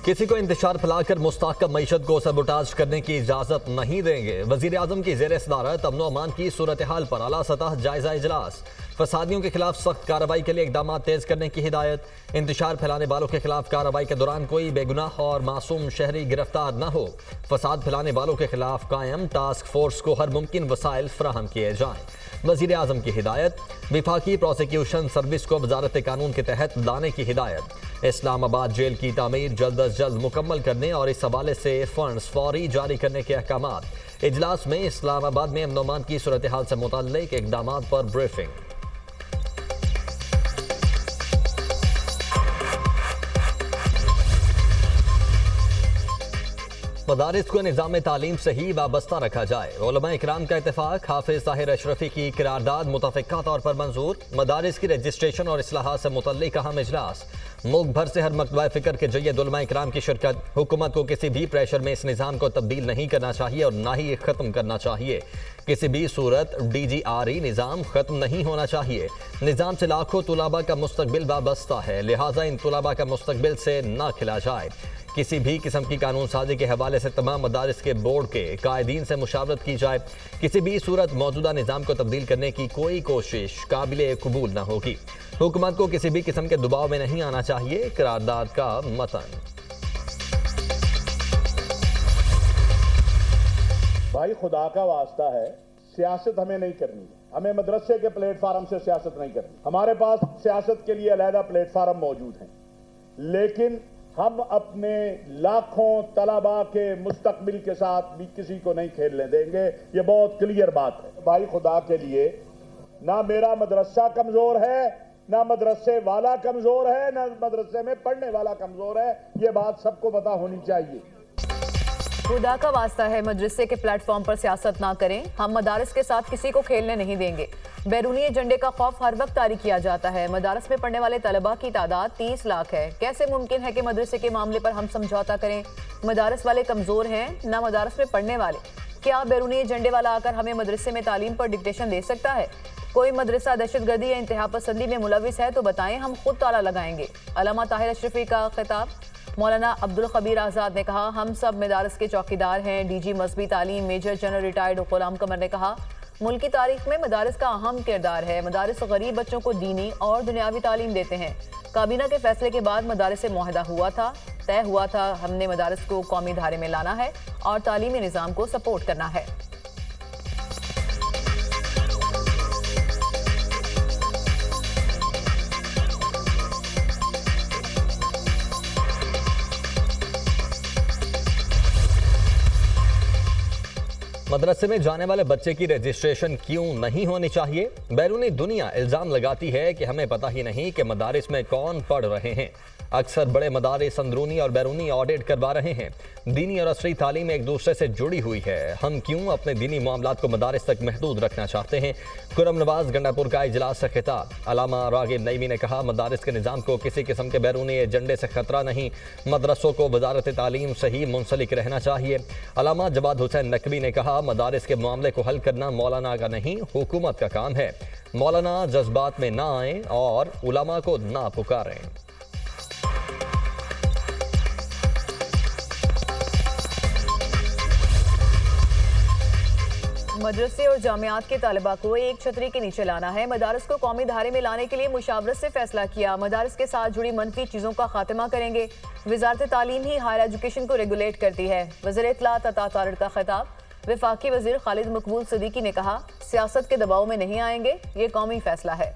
किसी को इंतशार फैलाकर मुस्तहकम मईशत को सबोटाज करने की इजाजत नहीं देंगे। वजीर आजम की ज़ेर सदारत अमन अमान की सूरत हाल पर आला सतह जायजा इजलास। फसादियों के खिलाफ सख्त कार्रवाई के लिए इकदाम तेज करने की हिदायत। इंतशार फैलाने वालों के खिलाफ कार्रवाई के दौरान कोई बेगुनाह और मासूम शहरी गिरफ्तार न हो। फसाद फैलाने वालों के खिलाफ कायम टास्क फोर्स को हर मुमकिन वसाइल फराहम किए जाएं। वजीर आजम की हिदायत। विफाकी प्रोसिक्यूशन सर्विस को वजारत कानून के तहत लाने की हिदायत। इस्लामाबाद जेल की तामीर जल्द अज जल्द मुकम्मल करने और इस हवाले से फंड्स फौरी जारी करने के अहकामात। इजलास में इस्लामाबाद में अमन अमान की सूरत हाल से मुताल्लिक इकदाम पर ब्रीफिंग। मदारिस को निज़ाम तालीम से ही वाबस्ता रखा जाए। उलमा इकराम का इत्तेफाक। हाफिज ताहिर अशरफी की करारदाद मुतफ़िक़ा तौर पर मंजूर। मदारिस की रजिस्ट्रेशन और इस्लाहात से मुतल्लिक़ अहम इजलास। मुल्क भर से हर मकतबा फ़िक्र के जय्यद उलमा इकराम की शिरकत। हुकूमत को किसी भी प्रेशर में इस निज़ाम को तब्दील नहीं करना चाहिए और ना ही ख़त्म करना चाहिए। किसी भी सूरत DGRE निज़ाम ख़त्म नहीं होना चाहिए। निज़ाम से लाखों तुलाबा का मुस्तकबिल वाबस्ता है, लिहाजा इन तुलाबा का मुस्तकबिल से ना खिला जाए। किसी भी किस्म की कानून साजी के हवाले से तमाम मदारिस के बोर्ड के कायदीन से मुशावरत की जाए। किसी भी सूरत मौजूदा निज़ाम को तब्दील करने की कोई कोशिश काबिल कबूल न होगी। हुकूमत को किसी भी किस्म के दबाव में नहीं आना चाहिए। करारदाद का मतन। भाई खुदा का वास्ता है, सियासत हमें नहीं करनी है। हमें मदरसे के प्लेटफार्म से सियासत नहीं करनी। हमारे पास सियासत के लिए अलहदा प्लेटफार्म मौजूद हैं, लेकिन हम अपने लाखों तलबा के मुस्तकबिल के साथ भी किसी को नहीं खेलने देंगे। ये बहुत क्लियर बात है। भाई खुदा के लिए, ना मेरा मदरसा कमजोर है, ना मदरसे वाला कमजोर है, ना मदरसे में पढ़ने वाला कमजोर है। ये बात सबको पता होनी चाहिए। खुदा का वास्ता है, मदरसे के प्लेटफॉर्म पर सियासत ना करें। हम मदारस के साथ किसी को खेलने नहीं देंगे। बैरूनी एजेंडे का खौफ हर वक्त तारी किया जाता है। मदारस में पढ़ने वाले तलबा की तादाद 30 लाख है। कैसे मुमकिन है कि मदरसे के मामले पर हम समझौता करें? मदारस वाले कमज़ोर हैं, ना मदारस में पढ़ने वाले। क्या बैरूनी एजेंडे वाला आकर हमें मदरसे में तालीम पर डिक्टेशन दे सकता है? कोई मदरसा दहशतगर्दी या इंतहा पसंदी में मुलविस है तो बताएं, हम खुद ताला लगाएंगे। अल्लामा ताहिर अशरफी का खिताब। मौलाना अब्दुल खबीर आज़ाद ने कहा, हम सब मदारस के चौकीदार हैं। DG मजहबी तालीम मेजर जनरल रिटायर्ड गुलाम कमर ने कहा, मुल्क की तारीख में मदारस का अहम किरदार है। मदारस गरीब बच्चों को दीनी और दुनियावी तालीम देते हैं। काबीना के फैसले के बाद मदारस से मुआहदा हुआ था, तय हुआ था, हमने मदारस को कौमी धारे में लाना है और तालीमी निज़ाम को सपोर्ट करना है। मदरसे में जाने वाले बच्चे की रजिस्ट्रेशन क्यों नहीं होनी चाहिए? बैरूनी दुनिया इल्ज़ाम लगाती है कि हमें पता ही नहीं कि मदारिस में कौन पढ़ रहे हैं। अक्सर बड़े मदारिस अंदरूनी और बैरूनी ऑडिट करवा रहे हैं। दीनी और असरी तालीम एक दूसरे से जुड़ी हुई है। हम क्यों अपने दीनी मामलात को मदारिस तक महदूद रखना चाहते हैं? खुरम नवाज गंडापुर का इजलास से खिताब। अलामा रागिब नईमी ने कहा, मदारिस के निज़ाम को किसी किस्म के बैरूनी एजेंडे से खतरा नहीं। मदरसों को वजारत तालीम से ही मुंसलिक रहना चाहिए। अलामा जवाद हुसैन नकवी ने कहा, मदारिस के मामले को हल करना मौलाना का नहीं, हुकूमत का काम है। मौलाना जज्बात में ना आए और उलमा को ना पुकारें। मदरसे और जामियात के तालिबा को एक छतरी के नीचे लाना है। मदारस को कौमी धारे में लाने के लिए मुशावरत से फैसला किया। मदारस के साथ जुड़ी मनफी चीज़ों का खात्मा करेंगे। वजारत तालीम ही हायर एजुकेशन को रेगुलेट करती है। वज़ीर इत्तलात अता तारिक का खिताब। वफाकी वज़ीर खालिद मकबूल सदीकी ने कहा, सियासत के दबाव में नहीं आएंगे, ये कौमी फैसला है।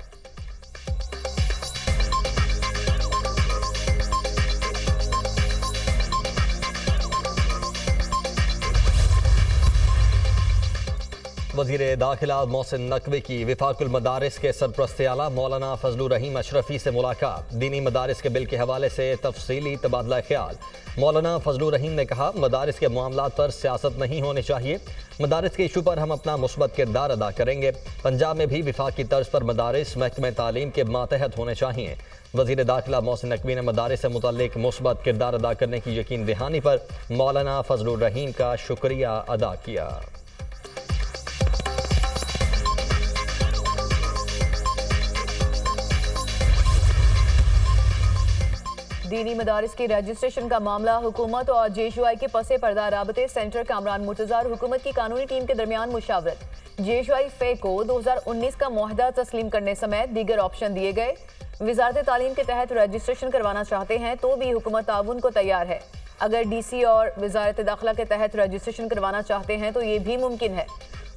वज़ीर दाखिला मोहसिन नकवी की वफाकुल मदारिस के सरपरस्त आला मौलाना फजलुर रहीम अशरफी से मुलाकात। दीनी मदारिस के बिल के हवाले से तफसीली तबादला ख्याल। मौलाना फजलुर रहीम ने कहा, मदारिस के मामलात पर सियासत नहीं होनी चाहिए। मदारिस के इशू पर हम अपना मुस्बत किरदार अदा करेंगे। पंजाब में भी वफाकी तर्ज पर मदारिस महकमे तालीम के मातहत होने चाहिए। वज़ीर दाखिला मोहसिन नकवी ने मदारिस से मुतल्लिक मुस्बत किरदार अदा करने की यकीन दहानी पर मौलाना फजलुर रहीम का शुक्रिया अदा किया। दीनी मदारिस की रजिस्ट्रेशन का मामला हुकूमत और JSUI के पसे पर्दा राबते सेंटर कामरान मुर्तज़ा और हुकूमत की कानूनी टीम के दरमियान मुशावरत। JSUI फे को 2019 का मुआहदा तस्लीम करने समेत दीगर ऑप्शन दिए गए। वजारत तालीम के तहत रजिस्ट्रेशन करवाना चाहते हैं तो भी हुकूमत ताउन को तैयार है। अगर DC और वजारत दाखिला के तहत रजिस्ट्रेशन करवाना चाहते हैं तो ये भी मुमकिन है।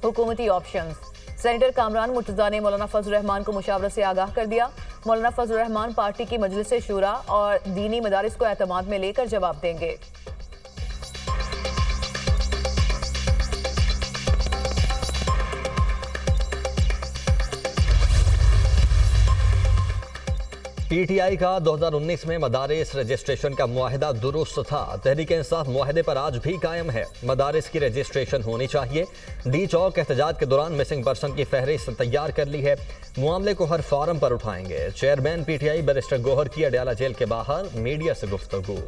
हुकूमती ऑप्शन। सेनेटर कामरान मुर्तज़ा ने मौलाना फजल रहमान को मुशावरत से आगाह कर दिया। मौलाना फजल रहमान पार्टी की मजलिस शूरा और दीनी मदारिस को एतमाद में लेकर जवाब देंगे। PTI का 2019 में मदारिस रजिस्ट्रेशन का मुआहिदा दुरुस्त था। तहरीक इंसाफ मुआहिदे पर आज भी कायम है। मदारिस की रजिस्ट्रेशन होनी चाहिए। डी चौक एहतजाज के दौरान मिसिंग पर्सन की फहरिस्त तैयार कर ली है। मामले को हर फॉरम पर उठाएंगे। चेयरमैन PTI बैरिस्टर गौहर की अडयाला जेल के बाहर मीडिया से गुफ्तगू।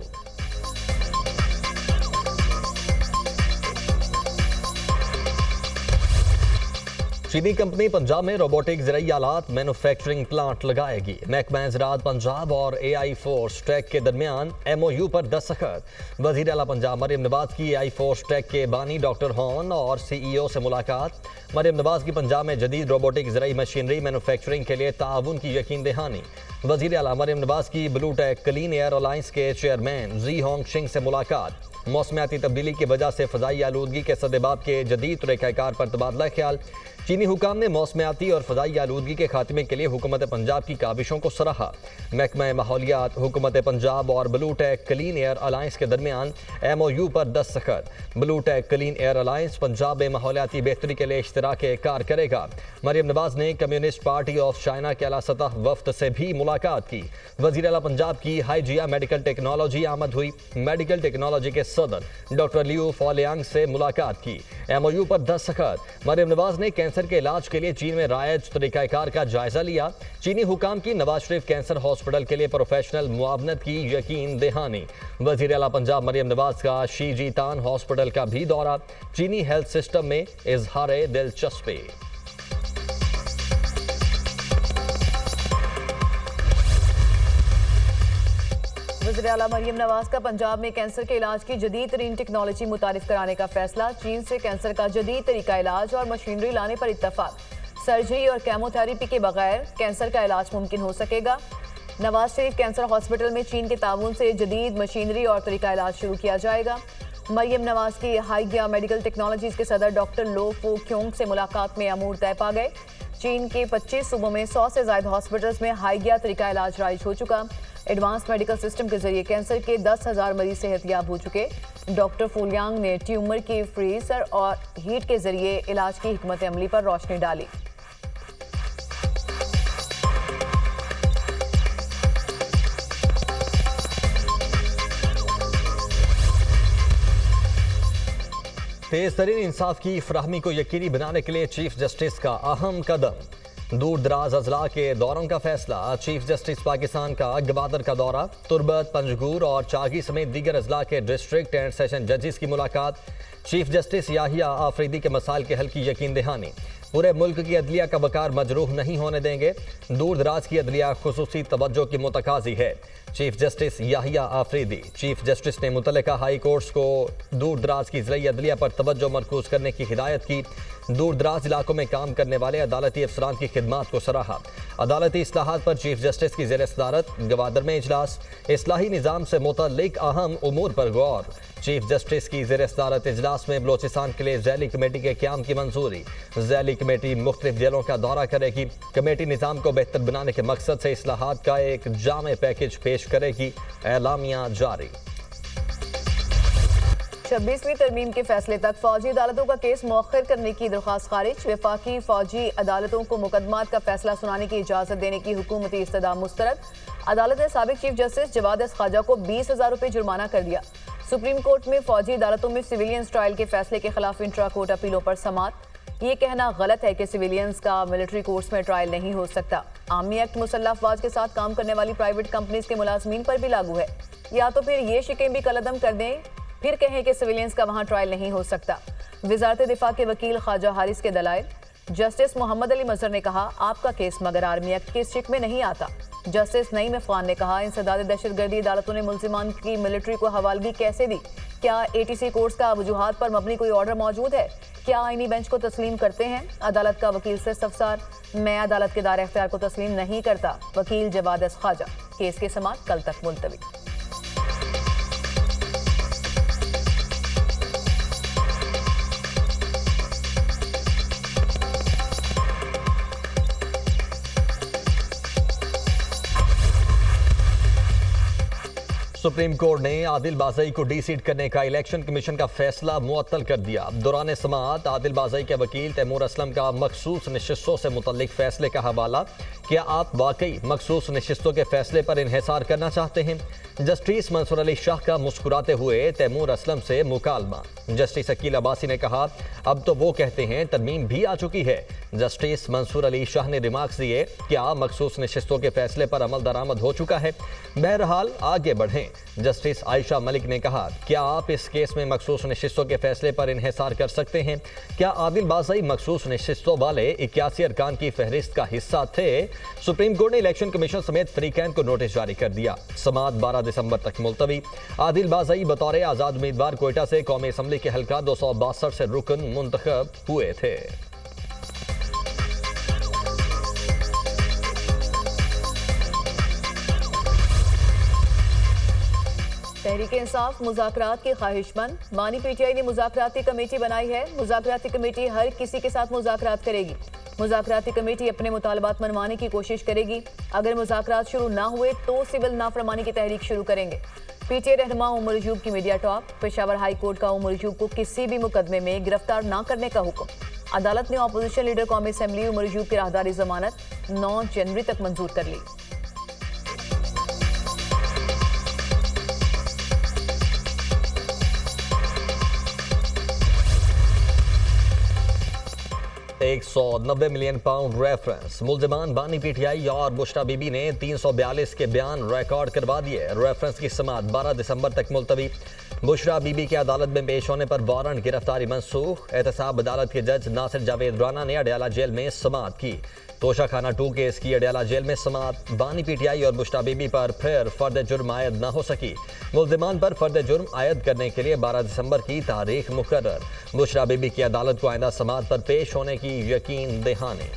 चीनी कंपनी पंजाब में रोबोटिक ज़राई आलात मैन्युफैक्चरिंग प्लांट लगाएगी। महकमा ज़राअत पंजाब और AI फोर्स टेक के दरमियान MOU पर दस्तखत। वज़ीर आला पंजाब मरियम नवाज की AI फोर्स टेक के बानी डॉक्टर हॉन और CEO से मुलाकात। मरियम नवाज की पंजाब में जदीद रोबोटिक ज़राई मशीनरी मैन्युफैक्चरिंग के लिए ताउन की यकीन दहानी। वज़ीर आला मरियम नवाज की Blue Tech Clean Air Alliance के चेयरमैन जी होंग शिंग से मुलाकात। मौसमियाती तब्दीली की वजह से फ़ज़ाई आलूदगी के सदेबाब के जदीद तरीक़ाकार पर तबादला ख्याल। चीनी हुकाम ने मौसमियाती और फ़ज़ाई आलूदगी के खात्मे के लिए हुकूमत पंजाब की काविशों को सराहा। महकमा माहौलियात, हुकूमत पंजाब और Blue Tech Clean Air Alliance के दरमियान MOU पर दस्तखत। Blue Tech Clean Air Alliance Punjab में माहौलियाती बेहतरी के लिए इश्तराक कार करेगा। मरियम नवाज ने कम्युनिस्ट पार्टी ऑफ चाइना के आला सतह वफ्द से भी मुलाकात की। वज़ीर आला पंजाब की हाईजिया मेडिकल टेक्नोलॉजी आमद हुई। मेडिकल टेक्नोलॉजी के सदर डॉक्टर लियू फॉलियांग से मुलाकात की। MOU पर दस्तखत। मरियम नवाज ने कैंसर के इलाज के लिए चीन में राइज तरीक़ाकार का जायजा लिया। चीनी हुकाम की नवाज शरीफ कैंसर हॉस्पिटल के लिए प्रोफेशनल मुआवनत की यकीन दहानी। वज़ीर आला पंजाब मरियम नवाज का शी जीतान हॉस्पिटल का भी दौरा। चीनी हेल्थ सिस्टम में इजहार दिलचस्पी। वज़ीर आला मरियम नवाज का पंजाब में कैंसर के इलाज की जदीद तरीन टेक्नोलॉजी मुतारिफ कराने का फैसला। चीन से कैंसर का जदीद तरीका इलाज और मशीनरी लाने पर इत्तफाक। सर्जरी और केमोथेरेपी के बगैर कैंसर का इलाज मुमकिन हो सकेगा। नवाज शरीफ कैंसर हॉस्पिटल में चीन के ताउन से जदीद मशीनरी और तरीका इलाज शुरू किया जाएगा। मरियम नवाज की हाईगिया मेडिकल टेक्नोलॉजीज के सदर डॉक्टर लो फो क्योंग से मुलाकात में अमूर तय पा गए। चीन के 25 सूबों में 100 से ज्यादा हॉस्पिटल्स में हाईगिया तरीका इलाज राइज हो चुका। एडवांस मेडिकल सिस्टम के जरिए कैंसर के 10,000 मरीज सेहतयाब हो चुके। डॉक्टर फूलियांग ने ट्यूमर की फ्रीजर और हीट के जरिए इलाज की हिकमत अमली पर रोशनी डाली। तेज तरीन इंसाफ की फराहमी को यकीनी बनाने के लिए चीफ जस्टिस का अहम कदम। दूर दराज अजला के दौरों का फैसला। चीफ जस्टिस पाकिस्तान का गवादर का दौरा। तुरबत, पंजगूर और चागी समेत दीगर अजला के डिस्ट्रिक्ट एंड सेशन जजेस की मुलाकात। चीफ जस्टिस याहिया आफरीदी के मसाइल के हल की यकीन दहानी। पूरे मुल्क की अदलिया का वकार मजरूह नहीं होने देंगे। दूर दराज की अदलिया खुसूसी तवज्जो की मुतकाजी है। Chief justice Yahya Afridi. Chief justice ने मुतल्लिका हाई कोर्ट्स को दूर दराज की ज़िला अदलिया पर तवज्जो मरकूज करने की हिदायत की। दूर दराज इलाकों में काम करने वाले अदालती अफसरान की खिदमात को सराहा। अदालती इस्लाहात पर चीफ जस्टिस की ज़ेर सदारत गवादर में इजलास। इस्लाही निज़ाम से मुतल्लिक अहम उमूर पर गौर। चीफ जस्टिस की ज़ेर सदारत इजलास में बलोचिस्तान के लिए ज़ैली कमेटी के क़याम की मंजूरी। ज़ैली कमेटी मुख्तलिफ जेलों का दौरा करेगी। कमेटी निज़ाम को बेहतर बनाने के मकसद से इस्लाहात का एक जामे पैकेज पेश करेगी। एलामिया जारी। 26वीं तरमीम के फैसले तक फौजी अदालतों का केस मौखर करने की दरख्वास्त खारिज। वफाकी फौजी अदालतों को मुकदमात का फैसला सुनाने की इजाजत देने की हुकूमती इस्तदा मुस्तरद। अदालत ने साबिक चीफ जस्टिस जवाद एस खाजा को 20,000 रुपये जुर्माना कर दिया। सुप्रीम कोर्ट में फौजी अदालतों में सिविलियंस ट्रायल के फैसले के खिलाफ इंट्रा कोर्ट अपीलों पर समाअत। ये कहना गलत है कि सिविलियंस का मिलिट्री कोर्ट्स में ट्रायल नहीं हो सकता। आर्मी एक्ट मुसल्लह अफवाज के साथ काम करने वाली प्राइवेट कंपनीज के मुलाजमीन पर भी लागू है। या तो फिर ये शिकें भी कलअदम कर दें, फिर कहें कि सिविलियंस का वहां ट्रायल नहीं हो सकता। वजारत दिफा के वकील ख्वाजा हारिस के दलाइल। जस्टिस मोहम्मद अली मजहर ने कहा, आपका केस मगर आर्मी एक्ट के शिक में नहीं आता। जस्टिस नईम इरफान ने कहा, इंसदाद दहशतगर्दी अदालतों ने मुल्जिमान की मिलिट्री को हवालगी कैसे दी? क्या ATC कोर्स का वजूहात पर मबनी कोई ऑर्डर मौजूद है? क्या आईनी बेंच को तस्लीम करते हैं? अदालत का वकील से इस्तफसार, मैं अदालत के दायरे इख्तियार को तस्लीम नहीं करता। वकील जवाद ख्वाजा, केस की समाअत कल तक मुलतवी। सुप्रीम कोर्ट ने आदिल बाज़ई को डी-सीट करने का इलेक्शन कमीशन का फैसला मुअत्तल कर दिया। दौरान समाअत आदिल बाज़ई के वकील तैमूर असलम का मखसूस नशिस्तों से मुतल्लिक फैसले का हवाला, क्या आप वाकई मखसूस नशिस्तों के फैसले पर इन्हिसार करना चाहते हैं? जस्टिस मंसूर अली शाह का मुस्कुराते हुए तैमूर असलम से मुकालमा। जस्टिस अकील अब्बासी ने कहा, अब तो वो कहते हैं तरमीम भी आ चुकी है। जस्टिस मंसूर अली शाह ने रिमार्क्स दिए, क्या मखसूस नशिस्तों के फैसले पर अमल दरामद हो चुका है? बहरहाल आगे बढ़ें। जस्टिस आयशा मलिक ने कहा, क्या आप इस केस में मखसूस नशिस्तों के फैसले पर इन्हिसार कर सकते हैं? क्या आदिल बाज़ई मखसूस नशिस्तों वाले 81 अरकान की फहरिस्त का हिस्सा थे? सुप्रीम कोर्ट ने इलेक्शन कमीशन समेत फरीकैन को नोटिस जारी कर दिया। समाअत 12 दिसंबर तक मुलतवी। आदिल बाज़ई बतौर आज़ाद उम्मीदवार कोयटा से कौमी असम्बली के हल्का 262 से रुकन मुंतखब हुए थे। तहरीक इंसाफ मुज़ाकरात की ख्वाहिशमंद, बानी PTI ने मुज़ाकराती कमेटी बनाई है। मुज़ाकराती कमेटी हर किसी के साथ मुज़ाकरात करेगी। मुज़ाकराती कमेटी अपने मुतालबात मनवाने की कोशिश करेगी। अगर मुज़ाकरात शुरू ना हुए तो सिविल नाफरमानी की तहरीक शुरू करेंगे। PTI रहनुमा उमर अयूब की media talk. Peshawar high court का उमर अयूब को किसी भी मुकदमे में गिरफ्तार न करने का हुक्म। अदालत ने अपोजिशन लीडर कौमी असम्बली उमर अयूब की राहदारी जमानत 9 जनवरी तक मंजूर कर ली। £190 मिलियन रेफरेंस। मुल्जिमान बानी PTI और बुशरा बीबी ने 342 के बयान रिकॉर्ड करवा दिए। रेफरेंस की समाअत 12 दिसंबर तक मुलतवी। बुशरा बीबी के अदालत में पेश होने पर वारंट गिरफ्तारी मनसूख। एहतसाब अदालत के जज नासिर जावेद राना ने अडयाला जेल में समाअत की। तोशा खाना 2 केस की अडयाला जेल में समाअत। बानी PTI और बुशरा बीबी पर फिर फर्द जुर्म आयद न हो सकी। मुल्जिमान पर फर्द जुर्म आयद करने के लिए 12 दिसंबर की तारीख मुकर्रर। बुशरा बीबी की अदालत को आइंदा समाअत पर पेश होने की यकीन दहानी।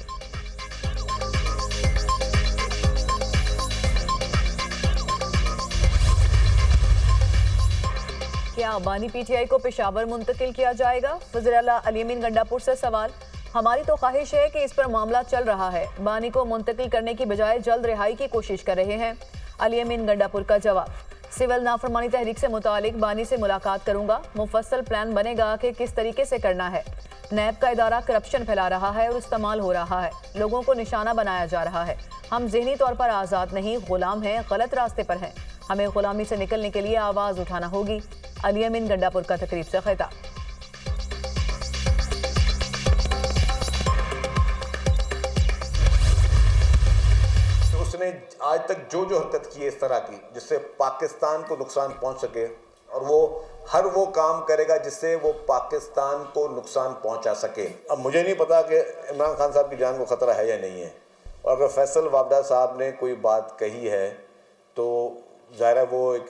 क्या बानी PTI को पेशावर मुंतकिल किया जाएगा? वज़ीर-ए-आला अली अमीन गंडापुर से सवाल। हमारी तो ख्वाहिश है कि इस पर मामला चल रहा है। बानी को मुंतकिल करने की बजाय जल्द रिहाई की कोशिश कर रहे हैं। अली अमीन गंडापुर का जवाब, सिविल नाफरमानी तहरीक से मुतालिक बानी से मुलाकात करूंगा। मुफस्सल प्लान बनेगा कि किस तरीके से करना है। नैब का इदारा करप्शन फैला रहा है और इस्तेमाल हो रहा है। लोगों को निशाना बनाया जा रहा है। हम ज़हनी तौर पर आज़ाद नहीं, गुलाम हैं, गलत रास्ते पर हैं। हमें गुलामी से निकलने के लिए आवाज़ उठाना होगी। अली अमीन गंडापुर का तकरीब से खिताब। उसने आज तक जो हरकत की है इस तरह की जिससे पाकिस्तान को नुकसान पहुंच सके, और वो हर वो काम करेगा जिससे वो पाकिस्तान को नुकसान पहुंचा सके। अब मुझे नहीं पता कि इमरान खान साहब की जान को ख़तरा है या नहीं है, और अगर फैसल वाबडा साहब ने कोई बात कही है तो ज़ाहिर है वो एक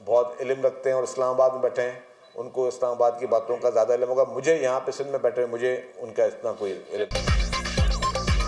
बहुत इल्म रखते हैं और इस्लामाबाद में बैठे हैं, उनको इस्लामाबाद की बातों का ज़्यादा इल्म होगा। मुझे यहाँ पे सिंध में बैठे मुझे उनका इतना कोई इल्म।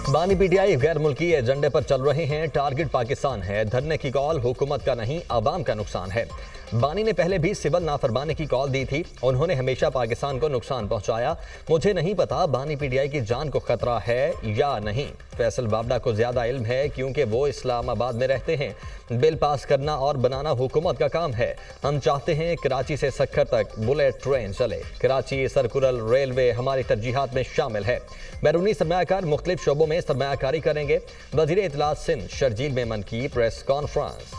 बानी PTI गैर मुल्की एजेंडे पर चल रहे हैं। टारगेट पाकिस्तान है। धरने की कॉल हुकूमत का नहीं, आवाम का नुकसान है। बानी ने पहले भी सिविल नाफरमानी की कॉल दी थी। उन्होंने हमेशा पाकिस्तान को नुकसान पहुंचाया। मुझे नहीं पता बानी PTI की जान को खतरा है या नहीं। फैसल वाबडा को ज्यादा इल्म है क्योंकि वो इस्लामाबाद में रहते हैं। बिल पास करना और बनाना हुकूमत का काम है। हम चाहते हैं कराची से सक्खर तक बुलेट ट्रेन चले। कराची सर्कुलर रेलवे हमारी तरजीहात में शामिल है। बैरूनी सरमायाकार मुख्तलिफ शोबों में सरमायाकारी करेंगे। वज़ीर इत्तलात सिंध शर्जील मेमन की प्रेस कॉन्फ्रेंस।